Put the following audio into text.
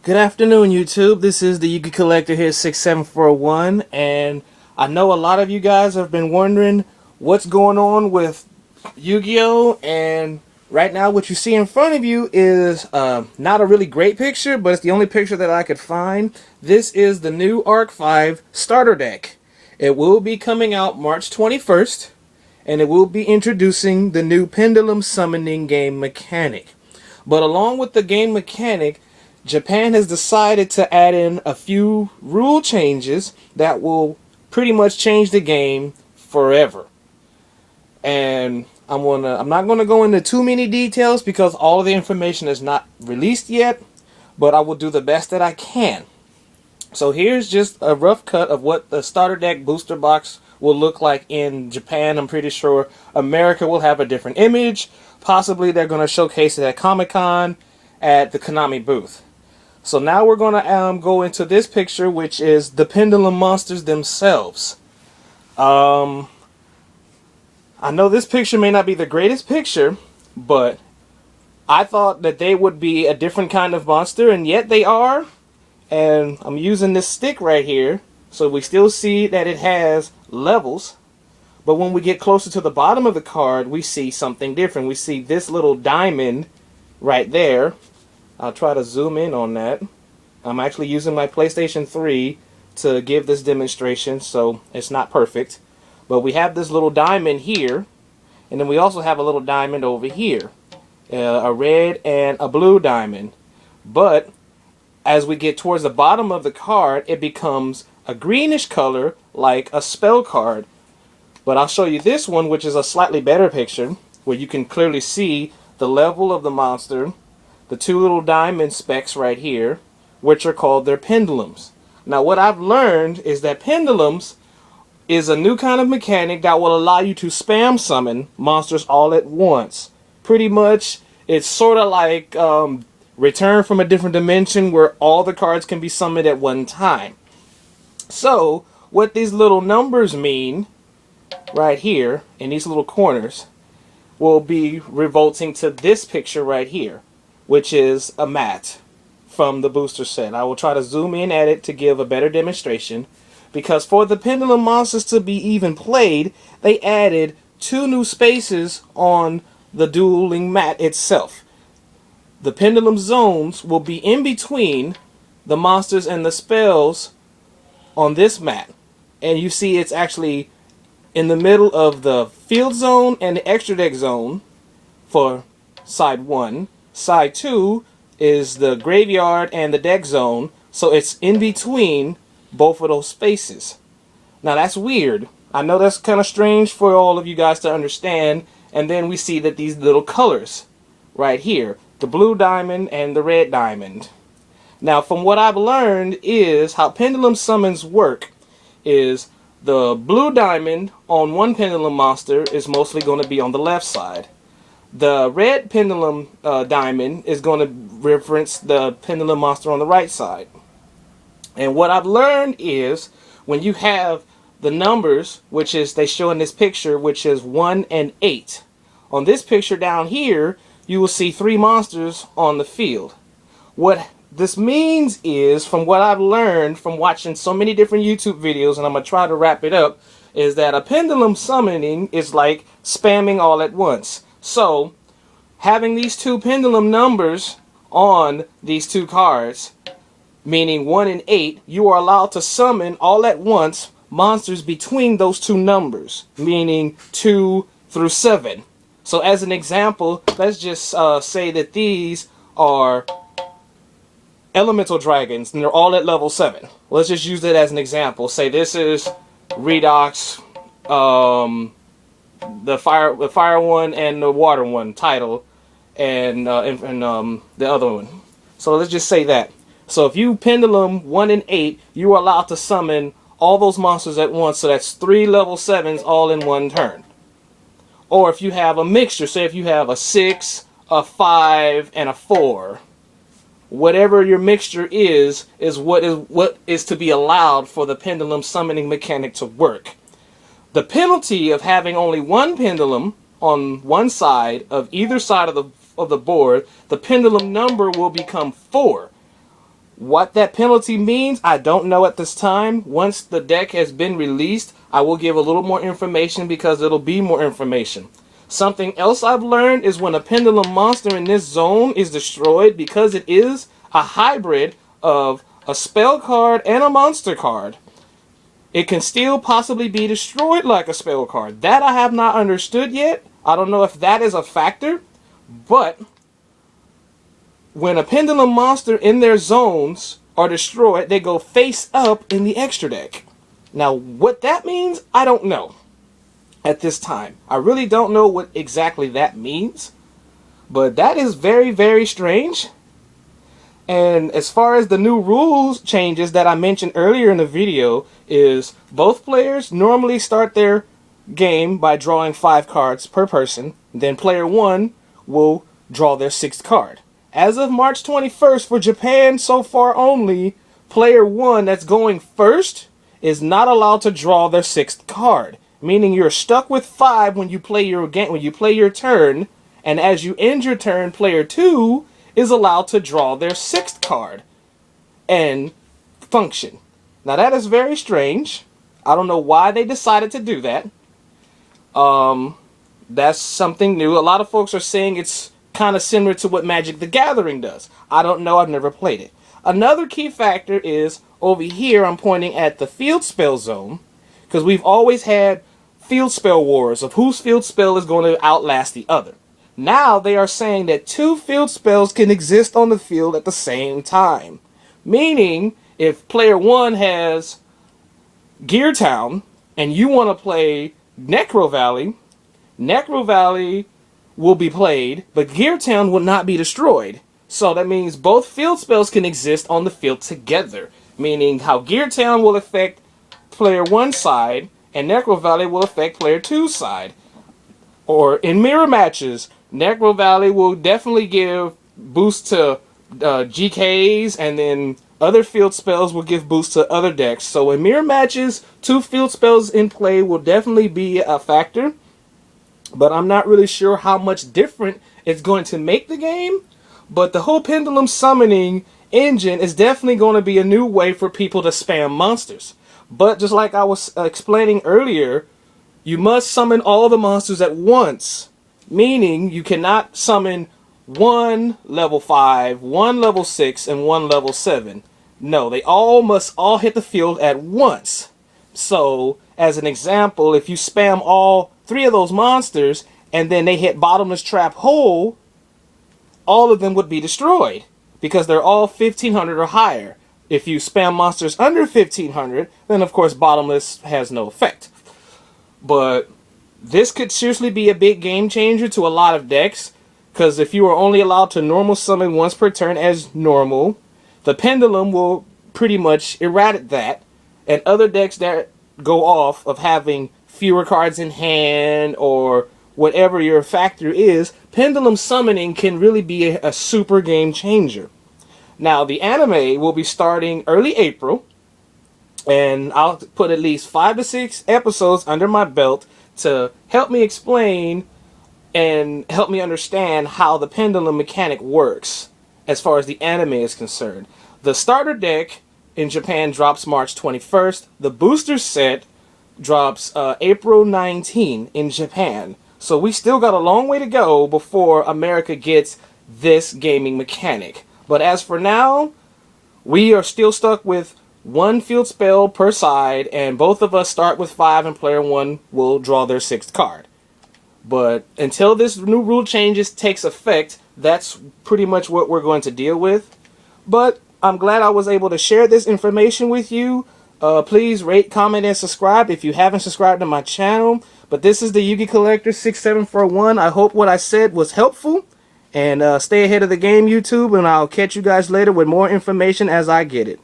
Good afternoon, YouTube. This is the Yugioh Collector here, 67401, and I know a lot of you guys have been wondering what's going on with Yu-Gi-Oh! And right now what you see in front of you is not a really great picture, but it's the only picture that I could find. This is the new Arc 5 starter deck. It will be coming out March 21st, and it will be introducing the new Pendulum Summoning game mechanic. But along with the game mechanic, Japan has decided to add in a few rule changes that will pretty much change the game forever. And I'm not gonna go into too many details because all of the information is not released yet, but I will do the best that I can. So here's just a rough cut of what the starter deck booster box will look like in Japan. I'm pretty sure America will have a different image. Possibly they're going to showcase it at Comic-Con at the Konami booth. So now we're going to go into this picture, which is the Pendulum monsters themselves. I know this picture may not be the greatest picture, but I thought that they would be a different kind of monster, and yet they are. And I'm using this stick right here, so we still see that it has levels. But when we get closer to the bottom of the card, we see something different. We see this little diamond right there. I'll try to zoom in on that. I'm actually using my PlayStation 3 to give this demonstration, so it's not perfect. But we have this little diamond here, and then we also have a little diamond over here. A red and a blue diamond. But as we get towards the bottom of the card, it becomes a greenish color like a spell card. But I'll show you this one, which is a slightly better picture, where you can clearly see the level of the monster, the two little diamond specks right here, which are called their pendulums. Now what I've learned is that pendulums is a new kind of mechanic that will allow you to spam summon monsters all at once. Pretty much, it's sort of like Return from a Different Dimension, where all the cards can be summoned at one time. So, what these little numbers mean, right here, in these little corners, will be revolting to this picture right here, which is a mat from the booster set. I will try to zoom in at it to give a better demonstration, because for the Pendulum monsters to be even played, they added 2 new spaces on the dueling mat itself. The Pendulum zones will be in between the monsters and the spells on this mat. And you see it's actually in the middle of the field zone and the extra deck zone for side 1. Side 2 is the graveyard and the deck zone, so it's in between both of those spaces. Now that's weird. I know that's kind of strange for all of you guys to understand. And then we see that these little colors right here, the blue diamond and the red diamond. Now from what I've learned is how pendulum summons work is the blue diamond on one pendulum monster is mostly going to be on the left side. The red pendulum diamond is going to reference the pendulum monster on the right side. And what I've learned is when you have the numbers, which is they show in this picture, which is 1 and 8. On this picture down here, you will see 3 monsters on the field. What this means is, from what I've learned from watching so many different YouTube videos, and I'm going to try to wrap it up, is that a pendulum summoning is like spamming all at once. So, having these 2 pendulum numbers on these 2 cards, meaning 1 and 8, you are allowed to summon all at once monsters between those 2 numbers, meaning 2 through 7. So as an example, let's just say that these are elemental dragons and they're all at level 7. Let's just use that as an example. Say this is Redox, the fire one and the water one title, and the other one. So let's just say that. So if you pendulum 1 and 8, you are allowed to summon all those monsters at once. So that's 3 level 7s all in one turn. Or if you have a mixture, say if you have a 6, a 5, and a 4, whatever your mixture is what is to be allowed for the pendulum summoning mechanic to work. The penalty of having only one pendulum on one side of either side of the board, the pendulum number will become 4. What that penalty means, I don't know at this time. Once the deck has been released, I will give a little more information because it'll be more information. Something else I've learned is when a pendulum monster in this zone is destroyed, because it is a hybrid of a spell card and a monster card, it can still possibly be destroyed like a spell card. That I have not understood yet. I don't know if that is a factor, but when a pendulum monster in their zones are destroyed, they go face up in the extra deck. Now, what that means, I don't know at this time. I really don't know what exactly that means, but that is very, very strange. And as far as the new rules changes that I mentioned earlier in the video, is both players normally start their game by drawing 5 cards per person. Then player 1 will draw their 6th card. As of March 21st for Japan so far only, player 1 that's going first is not allowed to draw their 6th card. Meaning you're stuck with 5 when you play your game, when you play your turn, and as you end your turn, player 2 is allowed to draw their 6th card and function. Now that is very strange. I don't know why they decided to do that. That's something new. A lot of folks are saying it's kind of similar to what Magic the Gathering does. I don't know. I've never played it. Another key factor is over here I'm pointing at the field spell zone, because we've always had field spell wars of whose field spell is going to outlast the other. Now they are saying that 2 field spells can exist on the field at the same time. Meaning, if player 1 has Gear Town and you want to play Necro Valley will be played, but Gear Town will not be destroyed. So that means both field spells can exist on the field together. Meaning how Gear Town will affect player 1's side and Necro Valley will affect player 2's side. Or in mirror matches, Necro Valley will definitely give boost to GKs, and then other field spells will give boost to other decks. So in mirror matches, 2 field spells in play will definitely be a factor. But I'm not really sure how much different it's going to make the game. But the whole pendulum summoning engine is definitely going to be a new way for people to spam monsters. But just like I was explaining earlier, you must summon all the monsters at once. Meaning you cannot summon 1 level 5, 1 level 6, and 1 level 7. No, they must all hit the field at once. So, as an example, if you spam all 3 of those monsters and then they hit Bottomless Trap Hole, all of them would be destroyed because they're all 1500 or higher. If you spam monsters under 1500, then of course Bottomless has no effect. But this could seriously be a big game changer to a lot of decks, because if you are only allowed to normal summon once per turn as normal, the pendulum will pretty much eradicate that, and other decks that go off of having fewer cards in hand or whatever your factor is, pendulum summoning can really be a super game changer. Now the anime will be starting early April, and I'll put at least 5 to 6 episodes under my belt to help me explain and help me understand how the pendulum mechanic works as far as the anime is concerned. The starter deck in Japan drops March 21st. The booster set drops April 19 in Japan. So we still got a long way to go before America gets this gaming mechanic. But as for now, we are still stuck with 1 field spell per side, and both of us start with 5, and player 1 will draw their 6th card. But until this new rule changes takes effect, that's pretty much what we're going to deal with. But I'm glad I was able to share this information with you. Please rate, comment, and subscribe if you haven't subscribed to my channel. But this is the Yugioh Collector 6741. I hope what I said was helpful. And stay ahead of the game, YouTube, and I'll catch you guys later with more information as I get it.